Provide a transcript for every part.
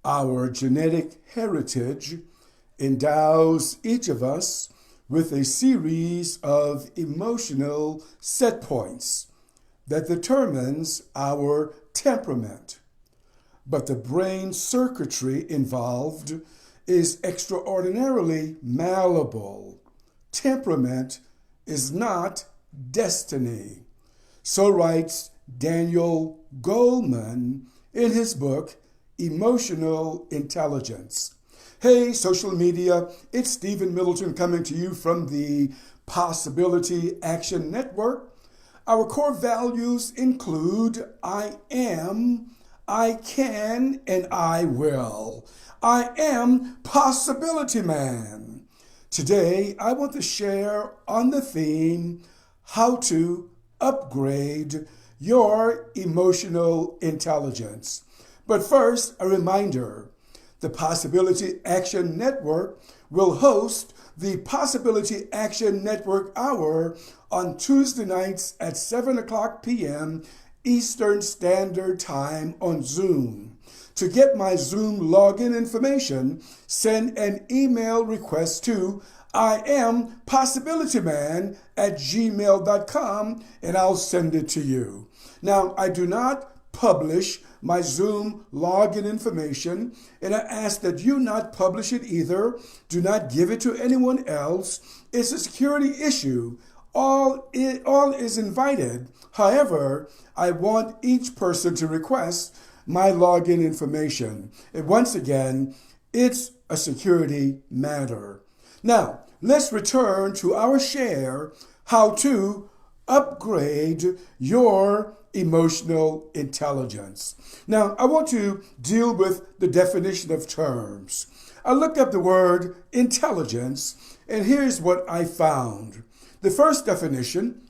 Our genetic heritage endows each of us with a series of emotional set points that determines our temperament. But the brain circuitry involved is extraordinarily malleable. Temperament is not destiny. So writes Daniel Goleman in his book, Emotional Intelligence. Hey, social media, it's Stephen Middleton coming to you from the Possibility Action Network. Our core values include I am, I can, and I will. I am Possibility Man. Today, I want to share on the theme, how to upgrade your emotional intelligence. But first, a reminder, the Possibility Action Network will host the Possibility Action Network Hour on Tuesday nights at 7 o'clock p.m. Eastern Standard Time on Zoom. To get my Zoom login information, send an email request to IamPossibilityMan@gmail.com and I'll send it to you. Now, I do not publish my Zoom login information, and I ask that you not publish it either. Do not give it to anyone else. It's a security issue. All is invited. However, I want each person to request my login information. And once again, it's a security matter. Now, let's return to our share, how to upgrade your emotional intelligence. Now, I want to deal with the definition of terms. I looked up the word intelligence, and here's what I found. The first definition,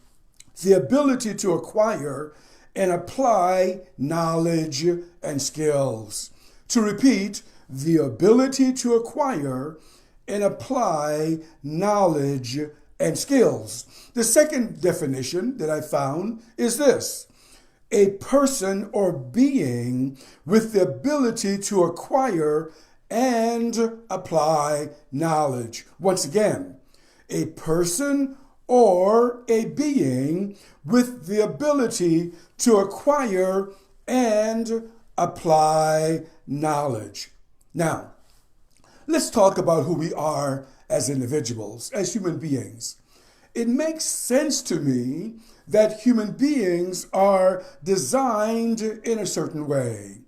the ability to acquire and apply knowledge and skills. To repeat, the ability to acquire and apply knowledge and skills. The second definition that I found is this: a person or being with the ability to acquire and apply knowledge. Once again, a person or a being with the ability to acquire and apply knowledge. Now, let's talk about who we are as individuals, as human beings. It makes sense to me that human beings are designed in a certain way.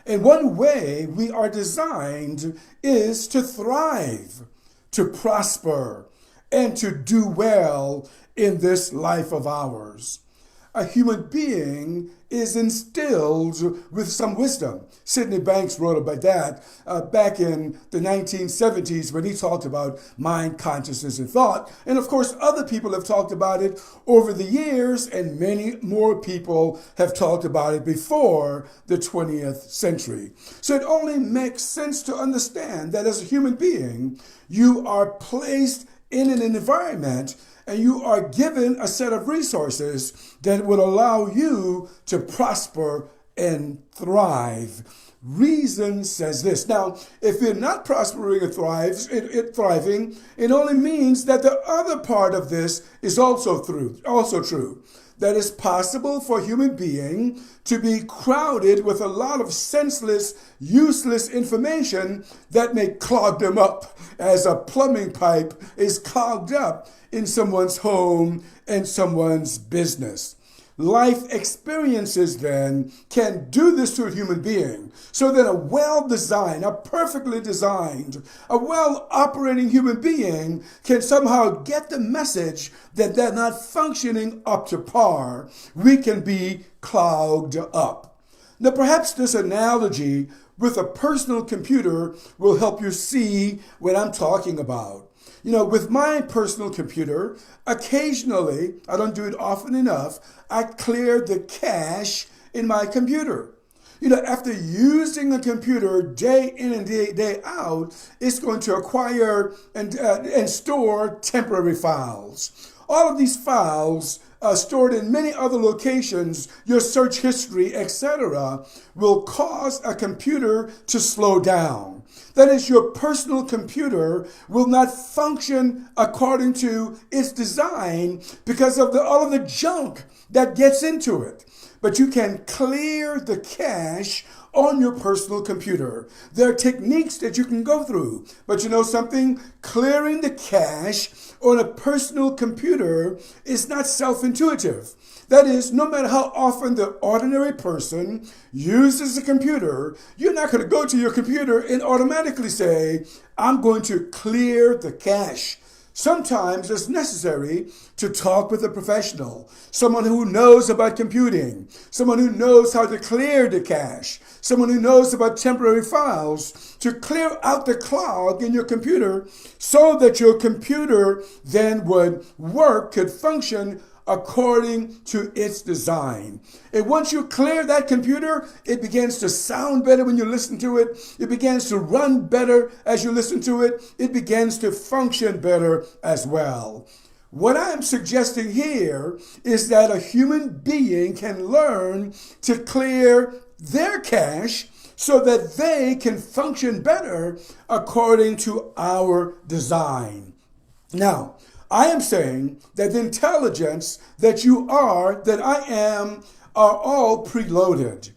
And one way we are designed is to thrive, to prosper, and to do well in this life of ours. A human being is instilled with some wisdom. Sidney Banks wrote about that back in the 1970s when he talked about mind, consciousness, and thought. And of course, other people have talked about it over the years, and many more people have talked about it before the 20th century. So it only makes sense to understand that as a human being, you are placed in an environment and you are given a set of resources that will allow you to prosper and thrive. Reason says this. Now, if you're not prospering and thriving, it only means that the other part of this is also true. That it's possible for a human being to be crowded with a lot of senseless, useless information that may clog them up, as a plumbing pipe is clogged up in someone's home and someone's business. Life experiences then can do this to a human being, so that a well-designed, a perfectly designed, a well-operating human being can somehow get the message that they're not functioning up to par. We can be clogged up. Now, perhaps this analogy with a personal computer will help you see what I'm talking about. You know, with my personal computer, occasionally, I don't do it often enough, I clear the cache in my computer. You know, after using a computer day in and day out, it's going to acquire and store temporary files. All of these files stored in many other locations, your search history, etc., will cause a computer to slow down. That is, your personal computer will not function according to its design because of all of the junk that gets into it. But you can clear the cache on your personal computer. There are techniques that you can go through. But you know something? Clearing the cache on a personal computer is not self-intuitive. That is, no matter how often the ordinary person uses a computer, you're not going to go to your computer and automatically say, I'm going to clear the cache. Sometimes it's necessary to talk with a professional, someone who knows about computing, someone who knows how to clear the cache, someone who knows about temporary files, to clear out the clog in your computer so that your computer then would work, could function according to its design. And once you clear that computer, it begins to sound better when you listen to it. It begins to run better as you listen to it. It begins to function better as well. What I am suggesting here is that a human being can learn to clear their cache so that they can function better according to our design. Now, I am saying that the intelligence that you are, that I am, are all preloaded.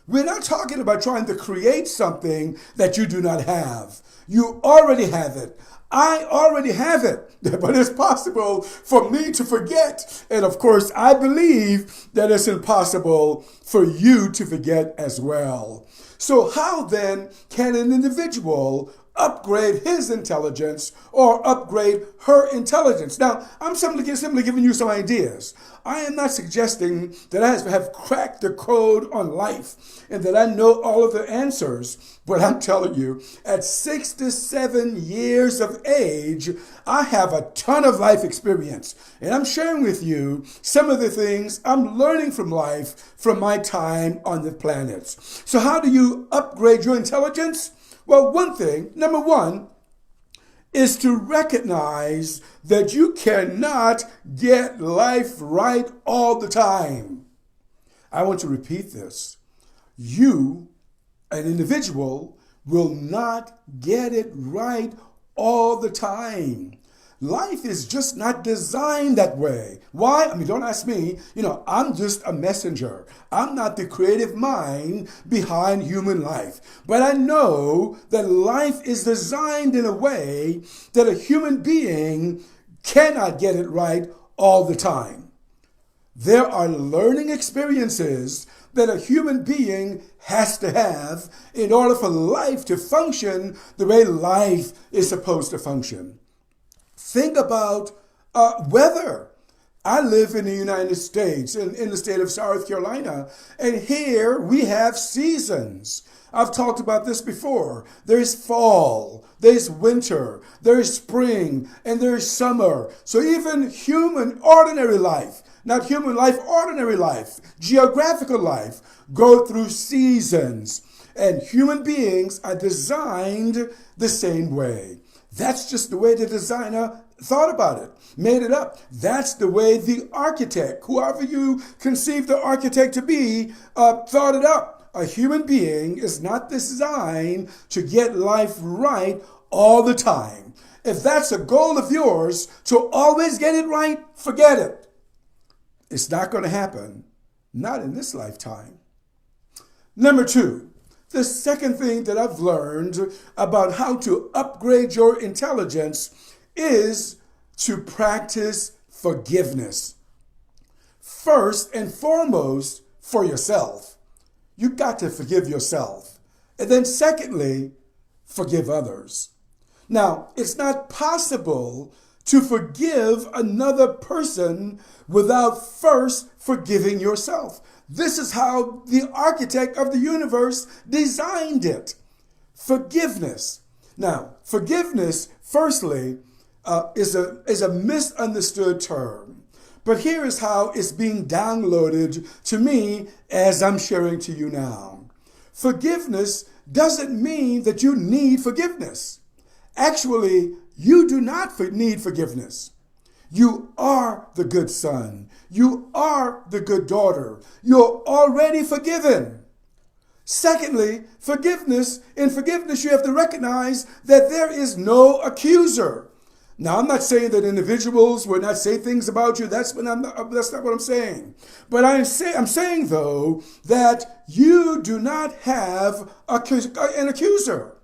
We're not talking about trying to create something that you do not have. You already have it. I already have it, but it's possible for me to forget. And of course, I believe that it's impossible for you to forget as well. So how then can an individual upgrade his intelligence or upgrade her intelligence? Now, I'm simply giving you some ideas. I am not suggesting that I have cracked the code on life and that I know all of the answers, but I'm telling you, at 67 years of age, I have a ton of life experience, and I'm sharing with you some of the things I'm learning from life from my time on the planet. So how do you upgrade your intelligence? Well, one thing, number one, is to recognize that you cannot get life right all the time. I want to repeat this. You, an individual, will not get it right all the time. Life is just not designed that way. Why? I mean, don't ask me. I'm just a messenger. I'm not the creative mind behind human life. But I know that life is designed in a way that a human being cannot get it right all the time. There are learning experiences that a human being has to have in order for life to function the way life is supposed to function. Think about weather. I live in the United States, in the state of South Carolina, and here we have seasons. I've talked about this before. There's fall, there's winter, there's spring, and there's summer. So even human ordinary life, not human life, ordinary life, geographical life, go through seasons. And human beings are designed the same way. That's just the way the designer thought about it, made it up. That's the way the architect, whoever you conceive the architect to be, thought it up. A human being is not designed to get life right all the time. If that's a goal of yours, to always get it right, forget it. It's not going to happen, not in this lifetime. Number two, the second thing that I've learned about how to upgrade your intelligence is to practice forgiveness. First and foremost, for yourself. You got to forgive yourself. And then secondly, forgive others. Now, it's not possible to forgive another person without first forgiving yourself. This is how the architect of the universe designed it. Forgiveness. Now, forgiveness, firstly, is a misunderstood term. But here is how it's being downloaded to me as I'm sharing to you now. Forgiveness doesn't mean that you need forgiveness. Actually, you do not need forgiveness. You are the good son. You are the good daughter. You're already forgiven. Secondly, forgiveness. In forgiveness, you have to recognize that there is no accuser. Now, I'm not saying that individuals will not say things about you. That's not what I'm saying. But I'm saying, though, that you do not have an accuser.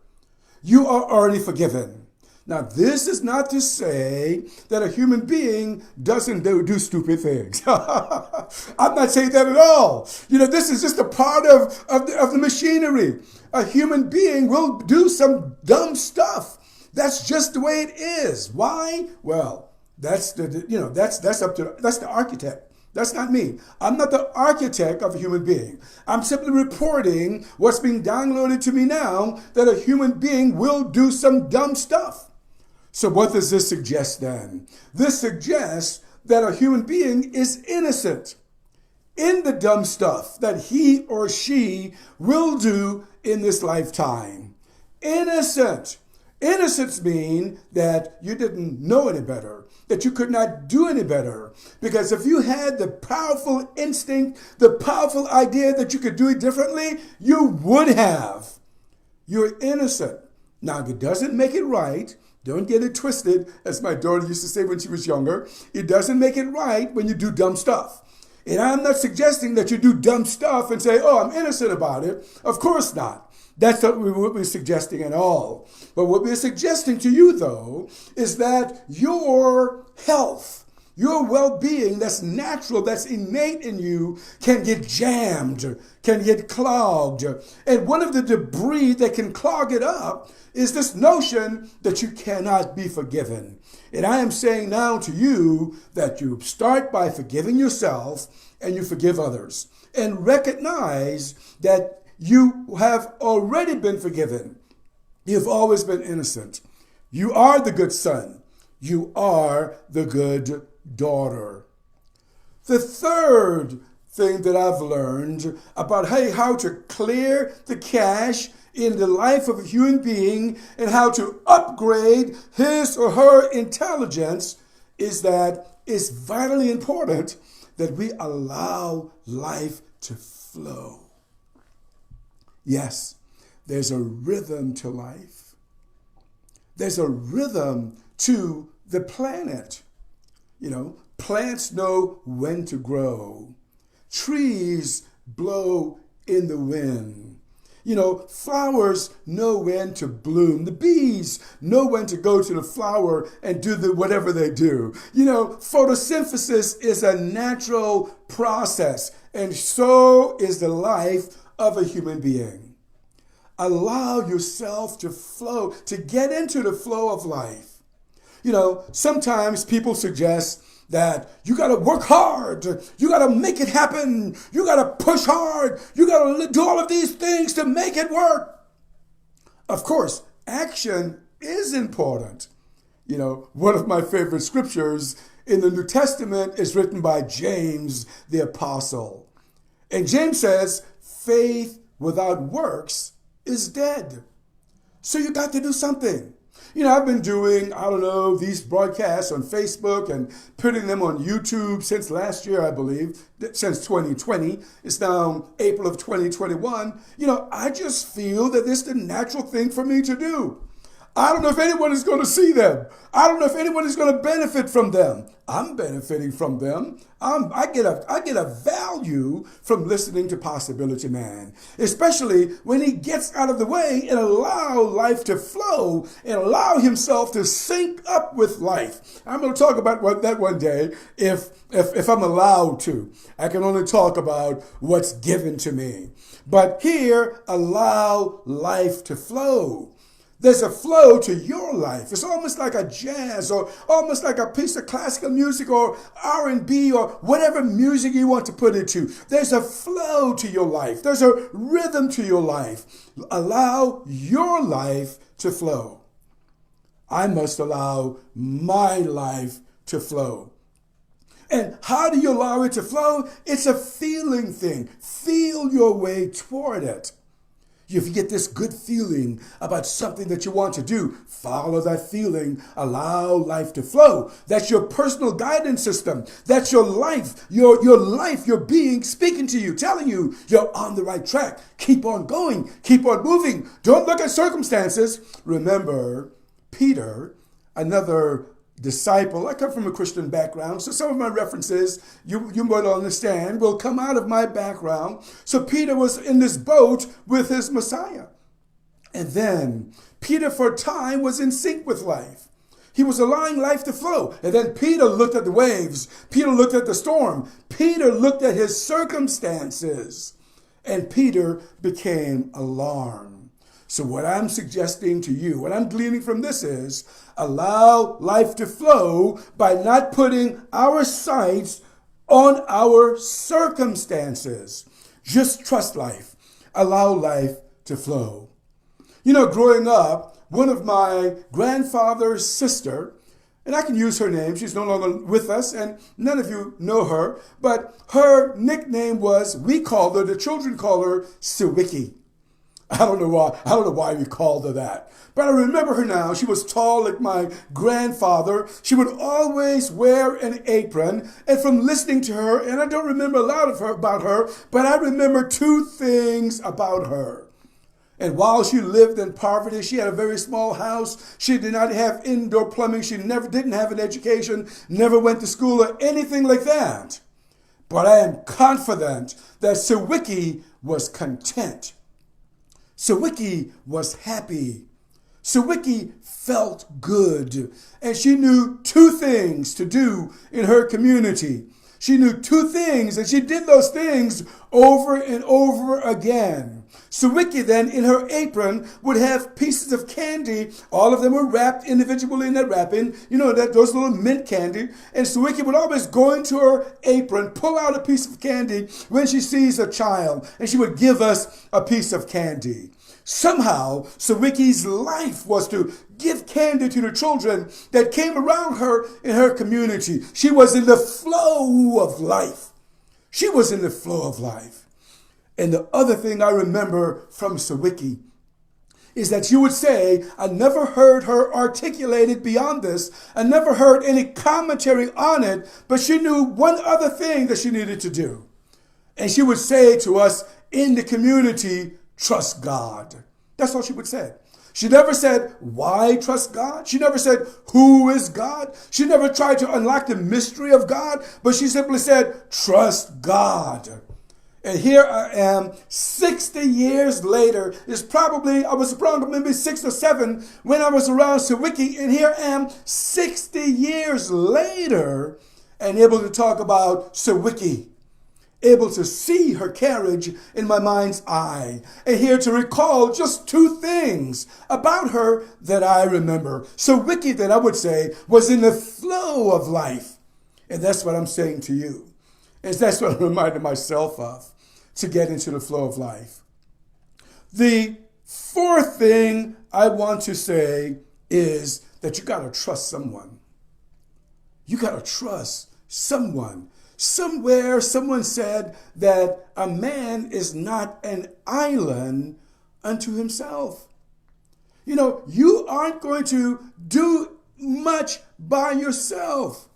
You are already forgiven. Now, this is not to say that a human being doesn't do stupid things. I'm not saying that at all. This is just a part of the machinery. A human being will do some dumb stuff. That's just the way it is. Why? Well, that's the architect. That's not me. I'm not the architect of a human being. I'm simply reporting what's being downloaded to me now, that a human being will do some dumb stuff. So what does this suggest then? This suggests that a human being is innocent in the dumb stuff that he or she will do in this lifetime. Innocent. Innocence means that you didn't know any better, that you could not do any better. Because if you had the powerful instinct, the powerful idea that you could do it differently, you would have. You're innocent. Now, it doesn't make it right. Don't get it twisted, as my daughter used to say when she was younger. It doesn't make it right when you do dumb stuff. And I'm not suggesting that you do dumb stuff and say, oh, I'm innocent about it. Of course not. That's not what we're suggesting at all. But what we're suggesting to you, though, is that your health, your well-being that's natural, that's innate in you, can get jammed, can get clogged. And one of the debris that can clog it up is this notion that you cannot be forgiven. And I am saying now to you that you start by forgiving yourself and you forgive others. And recognize that you have already been forgiven. You've always been innocent. You are the good son. You are the good daughter. The third thing that I've learned about how to clear the cache in the life of a human being and how to upgrade his or her intelligence is that it's vitally important that we allow life to flow. Yes, there's a rhythm to life. There's a rhythm to the planet. Plants know when to grow. Trees blow in the wind. Flowers know when to bloom. The bees know when to go to the flower and do whatever they do. Photosynthesis is a natural process, and so is the life of a human being. Allow yourself to flow, to get into the flow of life. Sometimes people suggest that you got to work hard, you got to make it happen, you got to push hard, you got to do all of these things to make it work. Of course, action is important. One of my favorite scriptures in the New Testament is written by James the Apostle. And James says, faith without works is dead. So you got to do something. I've been doing, these broadcasts on Facebook and putting them on YouTube since last year, I believe, since 2020. It's now April of 2021. I just feel that this is the natural thing for me to do. I don't know if anyone is going to see them. I don't know if anyone is going to benefit from them. I'm benefiting from them. I get a value from listening to Possibility Man, especially when he gets out of the way and allow life to flow and allow himself to sync up with life. I'm going to talk about that one day if I'm allowed to. I can only talk about what's given to me. But here, allow life to flow. There's a flow to your life. It's almost like a jazz or almost like a piece of classical music or R&B or whatever music you want to put it to. There's a flow to your life. There's a rhythm to your life. Allow your life to flow. I must allow my life to flow. And how do you allow it to flow? It's a feeling thing. Feel your way toward it. If you get this good feeling about something that you want to do, follow that feeling. Allow life to flow. That's your personal guidance system. That's your life, your being speaking to you, telling you you're on the right track. Keep on going. Keep on moving. Don't look at circumstances. Remember, Peter, another disciple. I come from a Christian background, so some of my references you might understand will come out of my background. So Peter was in this boat with his Messiah. And then Peter for a time was in sync with life. He was allowing life to flow. And then Peter looked at the waves. Peter looked at the storm. Peter looked at his circumstances. And Peter became alarmed. So what I'm suggesting to you, what I'm gleaning from this is, allow life to flow by not putting our sights on our circumstances. Just trust life. Allow life to flow. You know, growing up, one of my grandfather's sister, and I can use her name, she's no longer with us, and none of you know her, but her nickname was, the children call her Sawicki. I don't know why we called her that. But I remember her now. She was tall like my grandfather. She would always wear an apron. And from listening to her, and I don't remember a lot about her, but I remember two things about her. And while she lived in poverty, she had a very small house. She did not have indoor plumbing. She didn't have an education, never went to school or anything like that. But I am confident that Sawicki was content. Sawicki was happy. Sawicki felt good. And she knew two things to do in her community. She knew two things, and she did those things over and over again. Sawicki then, in her apron, would have pieces of candy. All of them were wrapped individually in that wrapping. You know, those little mint candy. And Sawicki would always go into her apron, pull out a piece of candy when she sees a child, and she would give us a piece of candy. Somehow, Sawicki's life was to give candy to the children that came around her in her community. She was in the flow of life. She was in the flow of life. And the other thing I remember from Sawicki is that she would say, I never heard her articulate it beyond this. I never heard any commentary on it, but she knew one other thing that she needed to do. And she would say to us in the community, trust God. That's all she would say. She never said, why trust God? She never said, who is God? She never tried to unlock the mystery of God, but she simply said, trust God. And here I am, 60 years later. I was around maybe 6 or 7 when I was around Sawicki, and here I am 60 years later and able to talk about Sawicki. Able to see her carriage in my mind's eye, and here to recall just two things about her that I remember. Sawicki, that I would say, was in the flow of life. And that's what I'm saying to you. And that's what I'm reminding myself of, to get into the flow of life. The fourth thing I want to say is that you got to trust someone. You got to trust someone. Somewhere, someone said that a man is not an island unto himself. You know, you aren't going to do much by yourself.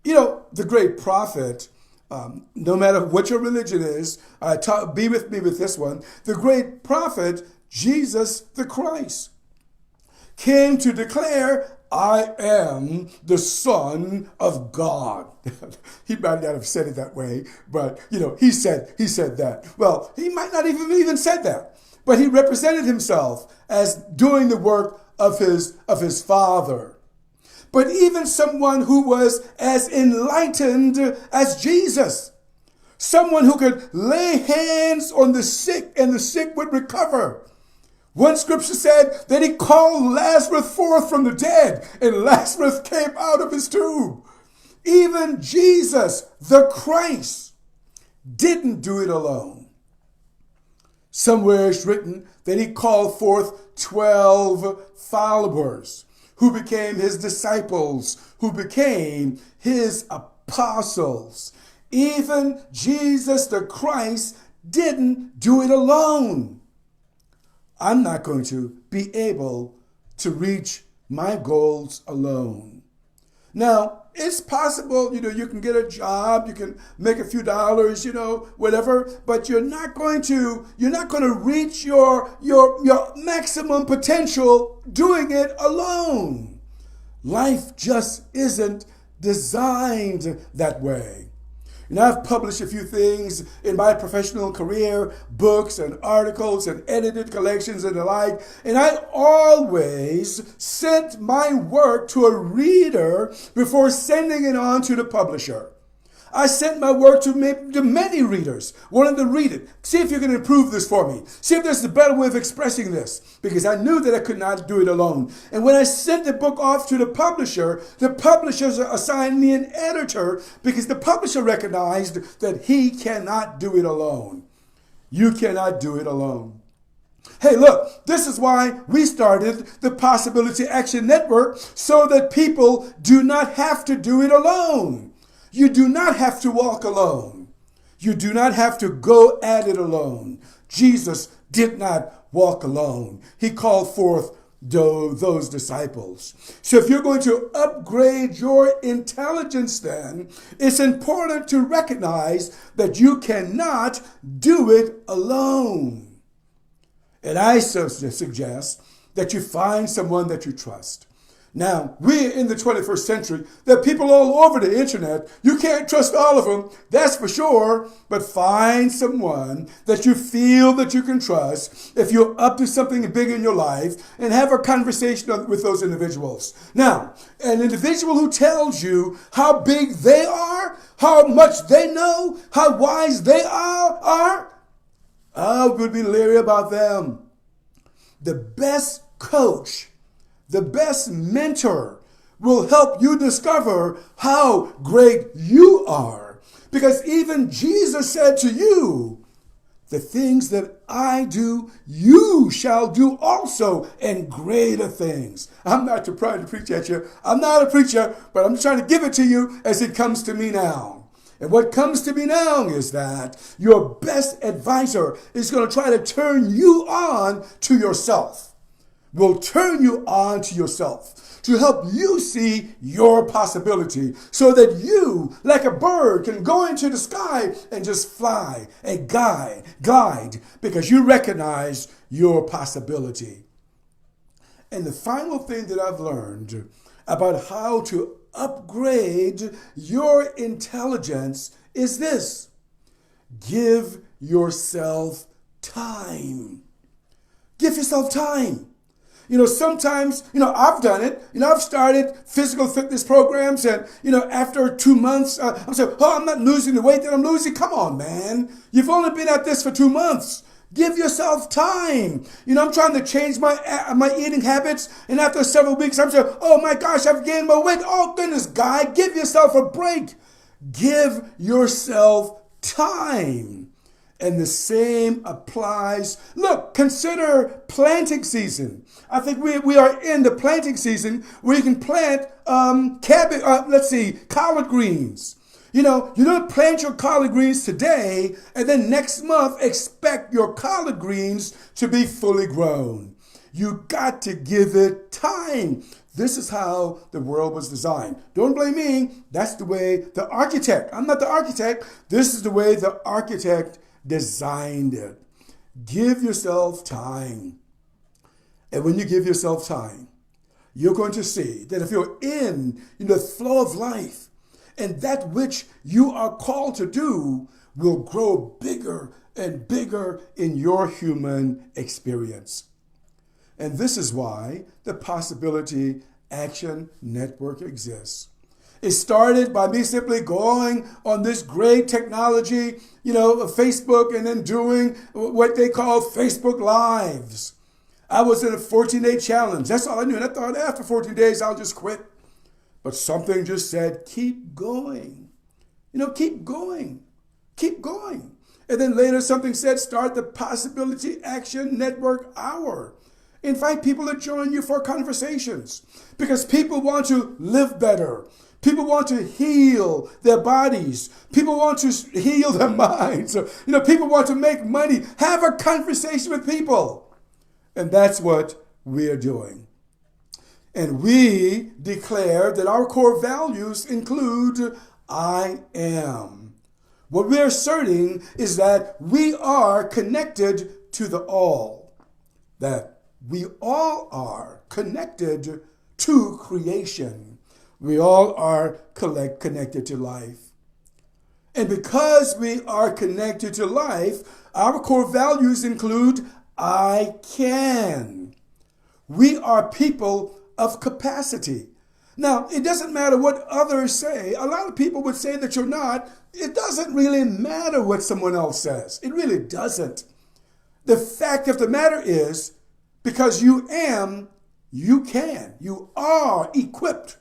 You know, the great prophet, no matter what your religion is, be with me with this one. The great prophet, Jesus the Christ, came to declare, I am the Son of God. He might not have said it that way, but, you know, he said that. Well, he might not even said that, but he represented himself as doing the work of his Father. But even someone who was as enlightened as Jesus, someone who could lay hands on the sick and the sick would recover. One scripture said that he called Lazarus forth from the dead, and Lazarus came out of his tomb. Even Jesus, the Christ, didn't do it alone. Somewhere it's written that he called forth 12 followers who became his disciples, who became his apostles. Even Jesus, the Christ, didn't do it alone. I'm not going to be able to reach my goals alone. Now, it's possible, you can get a job, you can make a few dollars, whatever, but you're not going to reach your maximum potential doing it alone. Life just isn't designed that way. I've published a few things in my professional career, books and articles and edited collections and the like, and I always sent my work to a reader before sending it on to the publisher. I sent my work to many readers, wanted to read it. See if you can improve this for me. See if there's a better way of expressing this, because I knew that I could not do it alone. And when I sent the book off to the publisher assigned me an editor, because the publisher recognized that he cannot do it alone. You cannot do it alone. Hey, look, this is why we started the Possibility Action Network, so that people do not have to do it alone. You do not have to walk alone. You do not have to go at it alone. Jesus did not walk alone. He called forth those disciples. So if you're going to upgrade your intelligence, then it's important to recognize that you cannot do it alone. And I suggest that you find someone that you trust. Now, we're in the 21st century. There are people all over the internet. You can't trust all of them, that's for sure. But find someone that you feel that you can trust if you're up to something big in your life, and have a conversation with those individuals. Now, an individual who tells you how big they are, how much they know, how wise they are, I would be leery about them. The best coach, the best mentor will help you discover how great you are. Because even Jesus said to you, the things that I do, you shall do also, and greater things. I'm not trying to preach at you. I'm not a preacher, but I'm trying to give it to you as it comes to me now. And what comes to me now is that your best advisor is going to try to turn you on to yourself. Will turn you on to yourself to help you see your possibility, so that you, like a bird, can go into the sky and just fly and glide, because you recognize your possibility. And the final thing that I've learned about how to upgrade your intelligence is this: give yourself time. Give yourself time. Sometimes, I've done it. I've started physical fitness programs, and, after 2 months, I'm saying, I'm not losing the weight that I'm losing. Come on, man. You've only been at this for 2 months. Give yourself time. I'm trying to change my eating habits, and after several weeks, I'm saying, oh my gosh, I've gained more weight. Oh goodness, guy, give yourself a break. Give yourself time. And the same applies. Look, consider planting season. I think we are in the planting season where you can plant collard greens. You don't plant your collard greens today and then next month expect your collard greens to be fully grown. You got to give it time. This is how the world was designed. Don't blame me. That's the way the architect. I'm not the architect. This is the way the architect designed it. Give yourself time. And when you give yourself time, you're going to see that if you're in the flow of life, and that which you are called to do will grow bigger and bigger in your human experience. And this is why the Possibility Action Network exists. It started by me simply going on this great technology, Facebook, and then doing what they call Facebook Lives. I was in a 14-day challenge. That's all I knew. And I thought after 14 days, I'll just quit. But something just said, keep going. Keep going. Keep going. And then later something said, start the Possibility Action Network Hour. Invite people to join you for conversations, because people want to live better. People want to heal their bodies. People want to heal their minds. People want to make money. Have a conversation with people. And that's what we are doing. And we declare that our core values include I am. What we're asserting is that we are connected to the all, that we all are connected to creation. We all are connected to life. And because we are connected to life, our core values include I can. We are people of capacity. Now, it doesn't matter what others say. A lot of people would say that you're not. It doesn't really matter what someone else says. It really doesn't. The fact of the matter is, because you am, you can. You are equipped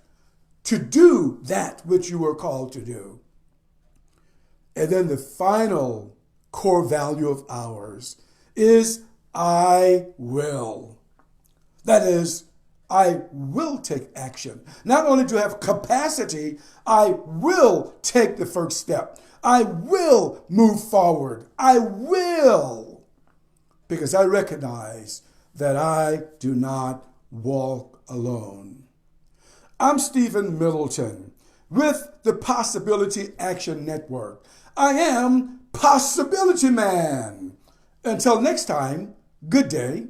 to do that which you were called to do. And then the final core value of ours is I will. That is, I will take action. Not only do I have capacity, I will take the first step. I will move forward. I will. Because I recognize that I do not walk alone. I'm Stephen Middleton with the Possibility Action Network. I am Possibility Man. Until next time, good day.